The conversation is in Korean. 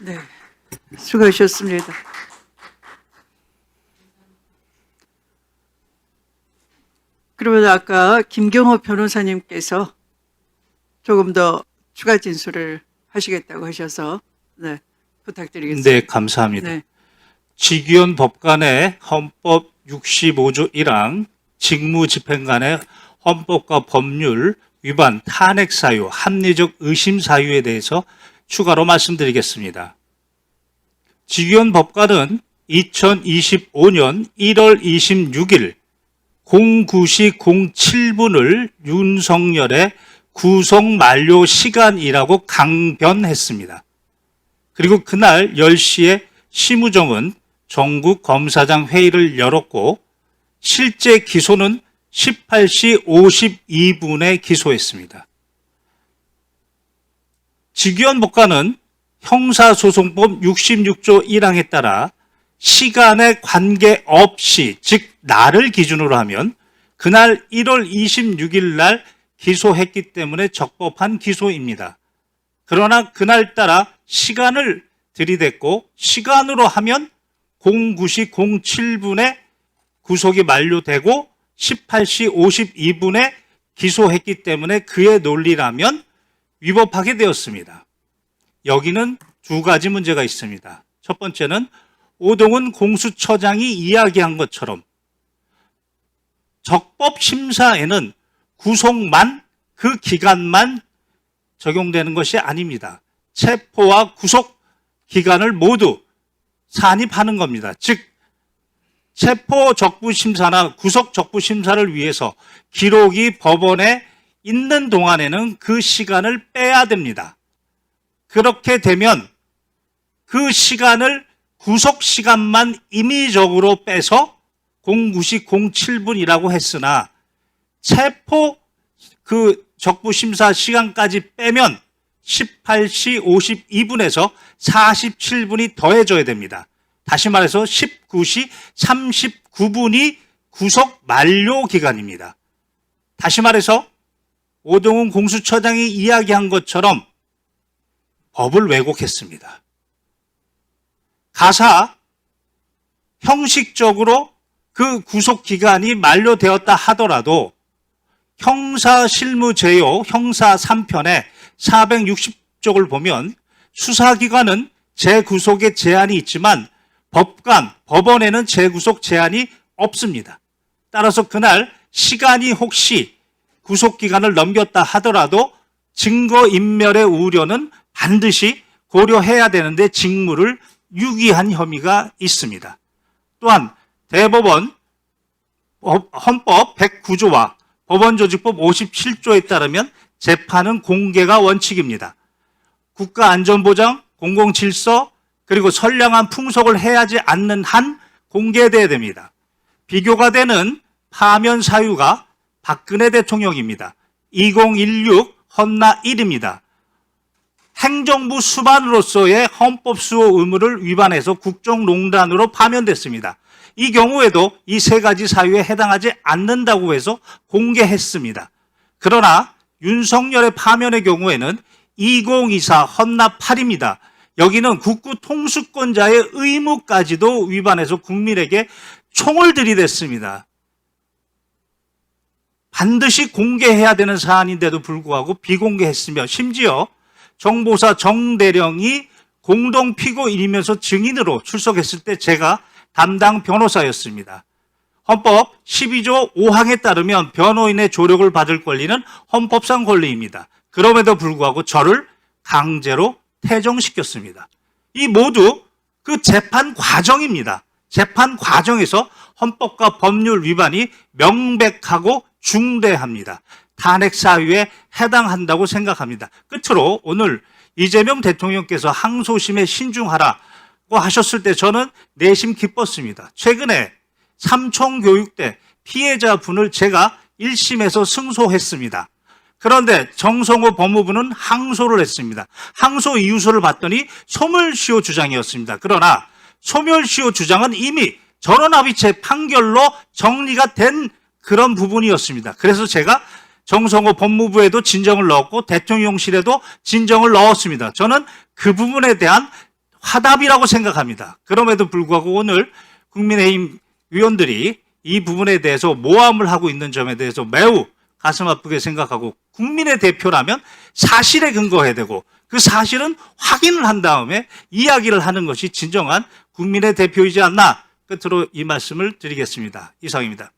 네, 수고하셨습니다. 그러면 아까 김경호 변호사님께서 조금 더 추가 진술을 하시겠다고 하셔서 네, 부탁드리겠습니다. 네, 감사합니다. 네, 직위원 법관의 헌법 65조 1항 직무집행관의 헌법과 법률 위반 탄핵 사유, 합리적 의심 사유에 대해서 추가로 말씀드리겠습니다. 직위원 법관은 2025년 1월 26일 09시 07분을 윤석열의 구속 만료 시간이라고 강변했습니다. 그리고 그날 10시에 심우정은 전국 검사장 회의를 열었고 실제 기소는 18시 52분에 기소했습니다. 직위원 법관은 형사소송법 66조 1항에 따라 시간에 관계없이, 즉 날을 기준으로 하면 그날 1월 26일 날 기소했기 때문에 적법한 기소입니다. 그러나 그날따라 시간을 들이댔고 시간으로 하면 09시 07분에 구속이 만료되고 18시 52분에 기소했기 때문에 그의 논리라면 위법하게 되었습니다. 여기는 두 가지 문제가 있습니다. 첫 번째는 오동훈 공수처장이 이야기한 것처럼 적법심사에는 구속만, 그 기간만 적용되는 것이 아닙니다. 체포와 구속 기간을 모두 산입하는 겁니다. 즉 체포 적부심사나 구속 적부심사를 위해서 기록이 법원에 있는 동안에는 그 시간을 빼야 됩니다. 그렇게 되면 그 시간을 구속 시간만 임의적으로 빼서 09시 07분이라고 했으나 체포 그 적부심사 시간까지 빼면 18시 52분에서 47분이 더해져야 됩니다. 다시 말해서 19시 39분이 구속 만료 기간입니다. 다시 말해서 오동훈 공수처장이 이야기한 것처럼 법을 왜곡했습니다. 가사 형식적으로 그 구속 기간이 만료되었다 하더라도 형사실무제요 형사 3편의 460쪽을 보면 수사기관은 재구속에 제한이 있지만 법원에는 재구속 제한이 없습니다. 따라서 그날 시간이 혹시 구속기간을 넘겼다 하더라도 증거인멸의 우려는 반드시 고려해야 되는데 직무를 유기한 혐의가 있습니다. 또한 대법원 헌법 109조와 법원조직법 57조에 따르면 재판은 공개가 원칙입니다. 국가안전보장, 공공질서, 그리고 선량한 풍속을 해하지 않는 한 공개돼야 됩니다. 비교가 되는 파면 사유가 박근혜 대통령입니다. 2016 헌나 1입니다. 행정부 수반으로서의 헌법수호 의무를 위반해서 국정농단으로 파면됐습니다. 이 경우에도 이 세 가지 사유에 해당하지 않는다고 해서 공개했습니다. 그러나 윤석열의 파면의 경우에는 2024 헌나 8입니다. 여기는 국구 통수권자의 의무까지도 위반해서 국민에게 총을 들이댔습니다. 반드시 공개해야 되는 사안인데도 불구하고 비공개했으며 심지어 정보사 정대령이 공동피고인이면서 증인으로 출석했을 때 제가 담당 변호사였습니다. 헌법 12조 5항에 따르면 변호인의 조력을 받을 권리는 헌법상 권리입니다. 그럼에도 불구하고 저를 강제로 퇴정시켰습니다. 이 모두 그 재판 과정입니다. 재판 과정에서 헌법과 법률 위반이 명백하고 중대합니다. 탄핵 사유에 해당한다고 생각합니다. 끝으로 오늘 이재명 대통령께서 항소심에 신중하라고 하셨을 때 저는 내심 기뻤습니다. 최근에 삼총교육대 피해자분을 제가 1심에서 승소했습니다. 그런데 정성호 법무부는 항소를 했습니다. 항소 이유서를 봤더니 소멸시효 주장이었습니다. 그러나 소멸시효 주장은 이미 전원합의체 판결로 정리가 된 그런 부분이었습니다. 그래서 제가 정성호 법무부에도 진정을 넣었고 대통령실에도 진정을 넣었습니다. 저는 그 부분에 대한 화답이라고 생각합니다. 그럼에도 불구하고 오늘 국민의힘 의원들이 이 부분에 대해서 모함을 하고 있는 점에 대해서 매우 가슴 아프게 생각하고, 국민의 대표라면 사실에 근거해야 되고 그 사실은 확인을 한 다음에 이야기를 하는 것이 진정한 국민의 대표이지 않나, 끝으로 이 말씀을 드리겠습니다. 이상입니다.